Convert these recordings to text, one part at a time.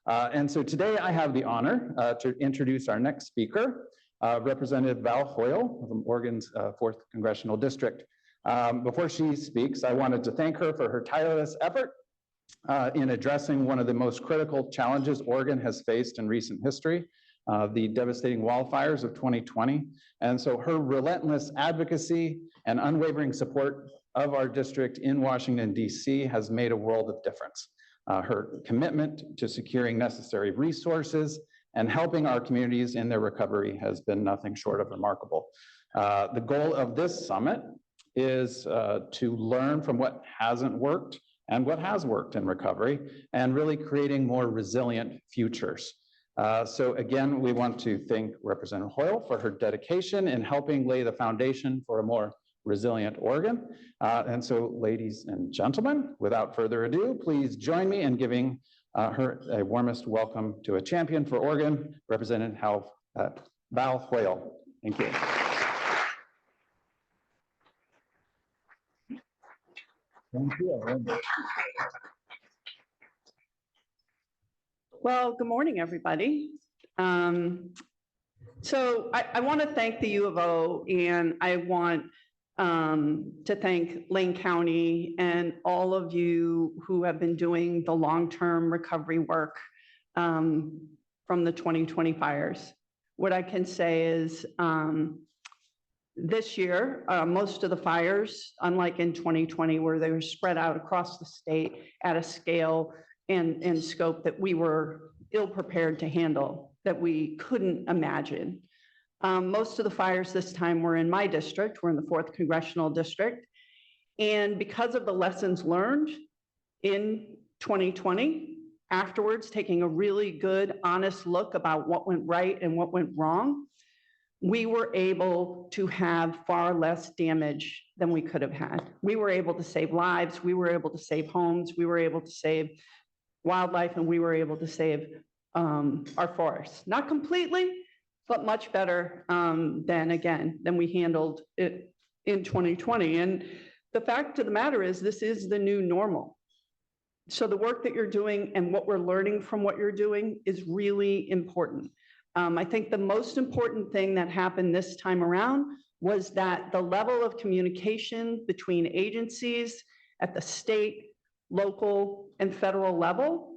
And so today I have the honor to introduce our next speaker, Representative Val Hoyle from Oregon's 4th Congressional District. Before she speaks, I wanted to thank her for her tireless effort in addressing one of the most critical challenges Oregon has faced in recent history, the devastating wildfires of 2020. And so her relentless advocacy and unwavering support of our district in Washington, D.C. has made a world of difference. Her commitment to securing necessary resources and helping our communities in their recovery has been nothing short of remarkable. The goal of this summit is to learn from what hasn't worked and what has worked in recovery, and really creating more resilient futures. So again, we want to thank Representative Hoyle for her dedication in helping lay the foundation for a more resilient Oregon. And so, ladies and gentlemen, without further ado, please join me in giving her a warmest welcome to a champion for Oregon, Representative Val Hoyle. Thank you. Thank you. Well, good morning, everybody. So I want to thank the U of O, and I want to thank Lane County and all of you who have been doing the long-term recovery work from the 2020 fires. What I can say is this year, most of the fires, unlike in 2020, where they were spread out across the state at a scale and scope that we were ill-prepared to handle, that we couldn't imagine. Most of the fires this time were in my district. We're in the 4th Congressional District. And because of the lessons learned in 2020, afterwards, taking a really good, honest look about what went right and what went wrong, we were able to have far less damage than we could have had. We were able to save lives, we were able to save homes, we were able to save wildlife, and we were able to save our forests. Not completely, but much better than we handled it in 2020. And the fact of the matter is, this is the new normal. So the work that you're doing and what we're learning from what you're doing is really important. I think the most important thing that happened this time around was that the level of communication between agencies at the state, local, and federal level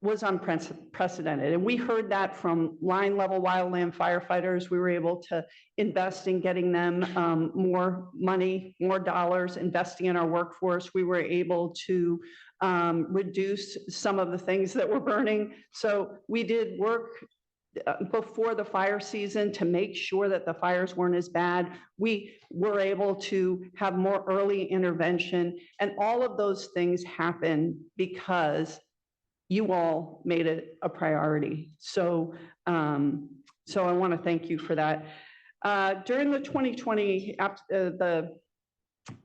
was unprecedented. And we heard that from line level wildland firefighters. We were able to invest in getting them more money, more dollars, investing in our workforce. We were able to reduce some of the things that were burning. So we did work before the fire season to make sure that the fires weren't as bad. We were able to have more early intervention, and all of those things happened because you all made it a priority. So, so I want to thank you for that. During the 2020,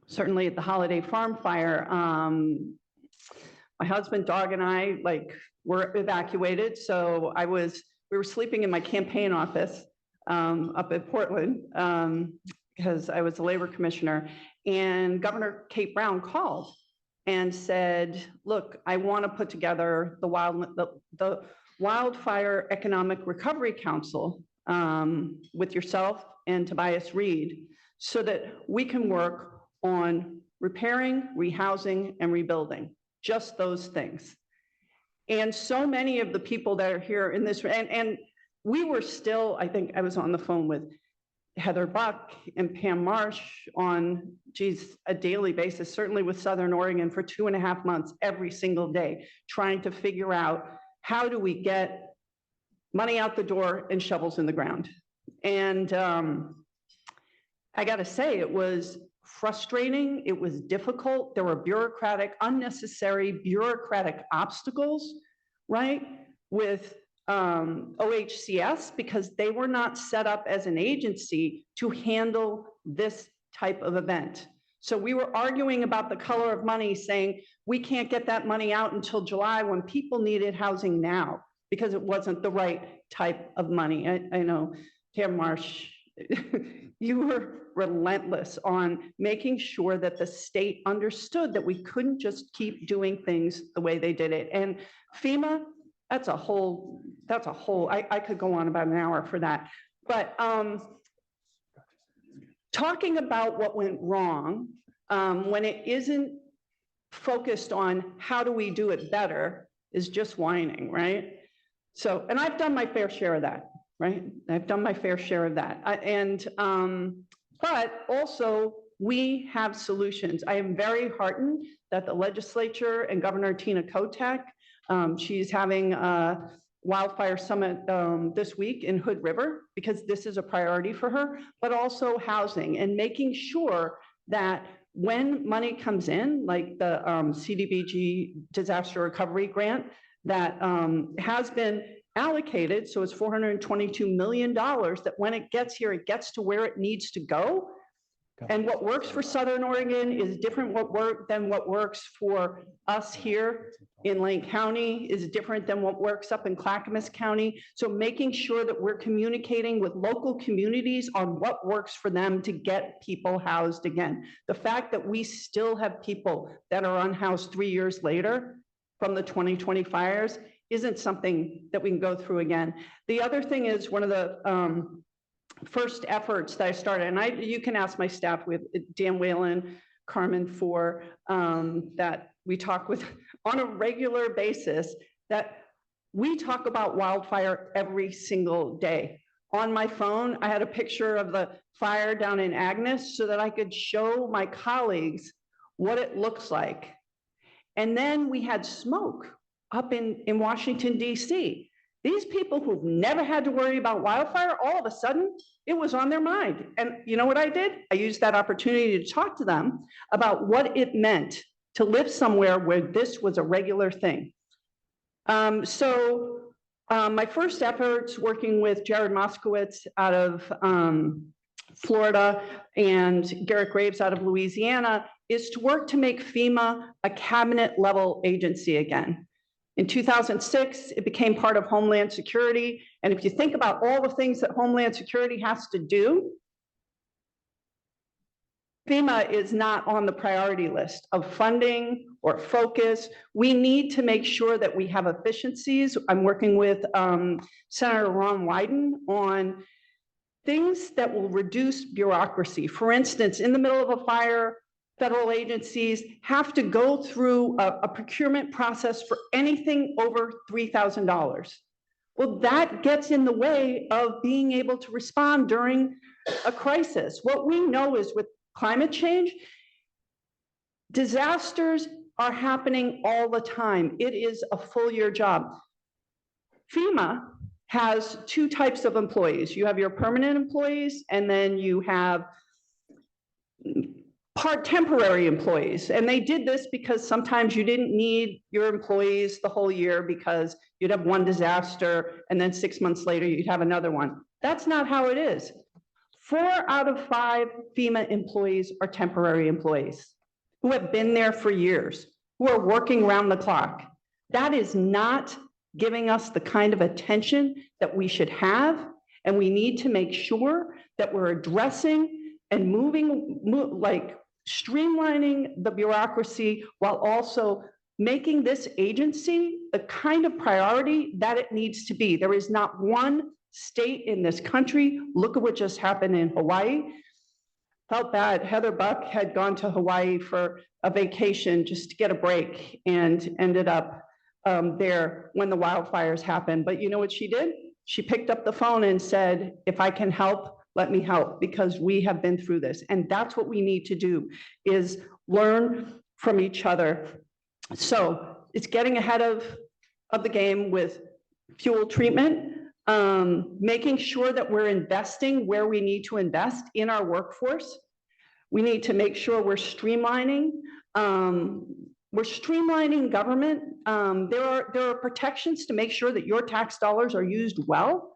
certainly at the Holiday Farm fire, my husband, dog, and I were evacuated. So we were sleeping in my campaign office up in Portland because I was the labor commissioner, and Governor Kate Brown called and said, look, I want to put together the Wildfire Economic Recovery Council with yourself and Tobias Reed so that we can work on repairing, rehousing, and rebuilding, just those things. And so many of the people that are here in this, and we were still, I think I was on the phone with Heather Buck and Pam Marsh on, a daily basis, certainly with Southern Oregon for 2.5 months, every single day, trying to figure out how do we get money out the door and shovels in the ground. And I gotta say, it was frustrating, it was difficult. There were unnecessary bureaucratic obstacles, right? With OHCS, because they were not set up as an agency to handle this type of event. So we were arguing about the color of money, saying we can't get that money out until July when people needed housing now because it wasn't the right type of money. I know, Pam Marsh, you were relentless on making sure that the state understood that we couldn't just keep doing things the way they did it. And FEMA, that's a whole, I could go on about an hour for that. But talking about what went wrong, when it isn't focused on how do we do it better is just whining, right? So, and I've done my fair share of that, right? I've done my fair share of that. But also we have solutions. I am very heartened that the legislature and Governor Tina Kotek, she's having a Wildfire Summit this week in Hood River, because this is a priority for her, but also housing and making sure that when money comes in, like the CDBG disaster recovery grant that has been allocated, so it's $422 million, that when it gets here, it gets to where it needs to go. And what works for Southern Oregon is different than what works for us here in Lane County is different than what works up in Clackamas County. So making sure that we're communicating with local communities on what works for them to get people housed again. The fact that we still have people that are unhoused 3 years later from the 2020 fires isn't something that we can go through again. The other thing is one of the first efforts that I started, and you can ask my staff with Dan Whalen, Carmen for that we talk with on a regular basis, that we talk about wildfire every single day. On my phone, I had a picture of the fire down in Agnes so that I could show my colleagues what it looks like. And then we had smoke up in Washington, D.C. These people who've never had to worry about wildfire, all of a sudden, it was on their mind. And you know what I did? I used that opportunity to talk to them about what it meant to live somewhere where this was a regular thing. My first efforts working with Jared Moskowitz out of Florida and Garrett Graves out of Louisiana is to work to make FEMA a cabinet level agency again. In 2006, it became part of Homeland Security. And if you think about all the things that Homeland Security has to do, FEMA is not on the priority list of funding or focus. We need to make sure that we have efficiencies. I'm working with Senator Ron Wyden on things that will reduce bureaucracy. For instance, in the middle of a fire, federal agencies have to go through a procurement process for anything over $3,000. Well, that gets in the way of being able to respond during a crisis. What we know is with climate change, disasters are happening all the time. It is a full year job. FEMA has two types of employees. You have your permanent employees, and then you have temporary employees. And they did this because sometimes you didn't need your employees the whole year because you'd have one disaster and then 6 months later you'd have another one. That's not how it is. 4 out of 5 FEMA employees are temporary employees who have been there for years, who are working around the clock. That is not giving us the kind of attention that we should have. And we need to make sure that we're addressing and streamlining the bureaucracy while also making this agency the kind of priority that it needs to be. There is not one state in this country. Look at what just happened in Hawaii. Felt bad. Heather Buck had gone to Hawaii for a vacation just to get a break and ended up there when the wildfires happened. But you know what she did? She picked up the phone and said, if I can help, let me help, because we have been through this. And that's what we need to do, is learn from each other. So it's getting ahead of the game with fuel treatment, making sure that we're investing where we need to invest in our workforce. We need to make sure we're streamlining. We're streamlining government. There are protections to make sure that your tax dollars are used well.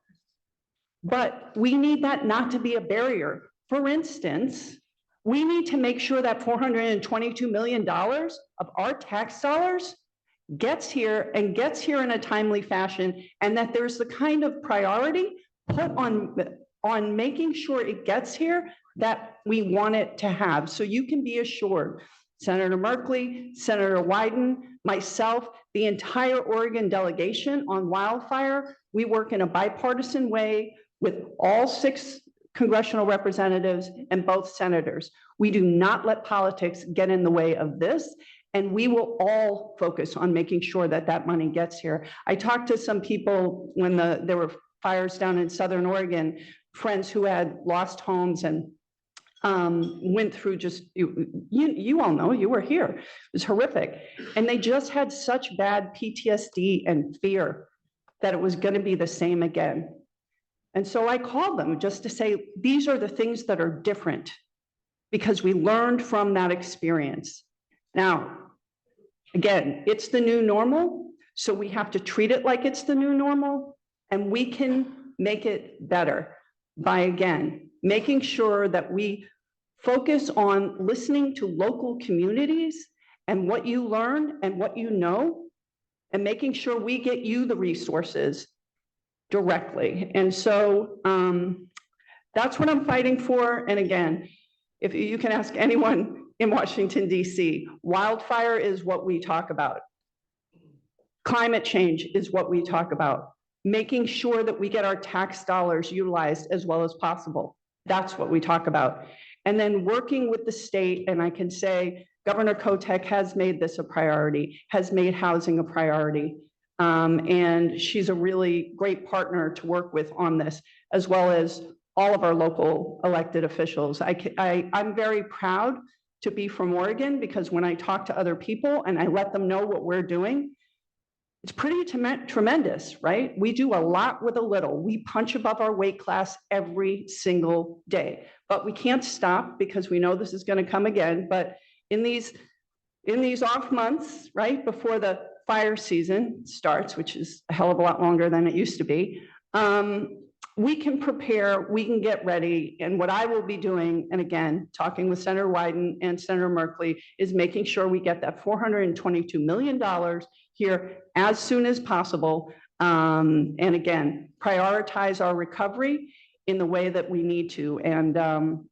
But we need that not to be a barrier. For instance, we need to make sure that $422 million of our tax dollars gets here and gets here in a timely fashion, and that there's the kind of priority put on making sure it gets here that we want it to have. So you can be assured, Senator Merkley, Senator Wyden, myself, the entire Oregon delegation on wildfire. We work in a bipartisan way with all 6 congressional representatives and both senators. We do not let politics get in the way of this, and we will all focus on making sure that that money gets here. I talked to some people when there were fires down in Southern Oregon, friends who had lost homes and went through just, you all know, you were here. It was horrific. And they just had such bad PTSD and fear that it was going to be the same again. And so I called them just to say, these are the things that are different because we learned from that experience. Now, again, it's the new normal, so we have to treat it like it's the new normal, and we can make it better by, again, making sure that we focus on listening to local communities and what you learn and what you know, and making sure we get you the resources directly. And so that's what I'm fighting for. And again, if you can ask anyone in Washington, D.C., wildfire is what we talk about. Climate change is what we talk about. Making sure that we get our tax dollars utilized as well as possible. That's what we talk about. And then working with the state, and I can say Governor Kotek has made this a priority, has made housing a priority. And she's a really great partner to work with on this, as well as all of our local elected officials. I'm very proud to be from Oregon, because when I talk to other people and I let them know what we're doing, it's pretty tremendous, right? We do a lot with a little. We punch above our weight class every single day, but we can't stop because we know this is going to come again. But in these off months, right before the fire season starts, which is a hell of a lot longer than it used to be, we can prepare, we can get ready. And what I will be doing, and again, talking with Senator Wyden and Senator Merkley, is making sure we get that $422 million here as soon as possible. And again, prioritize our recovery in the way that we need to. And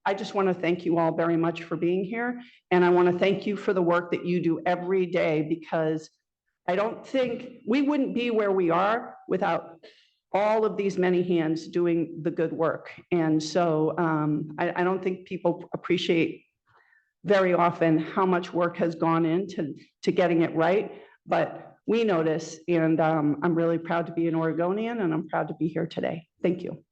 I just want to thank you all very much for being here. And I want to thank you for the work that you do every day, because I don't think we wouldn't be where we are without all of these many hands doing the good work. And so I don't think people appreciate very often how much work has gone into getting it right, but we notice, and I'm really proud to be an Oregonian, and I'm proud to be here today. Thank you.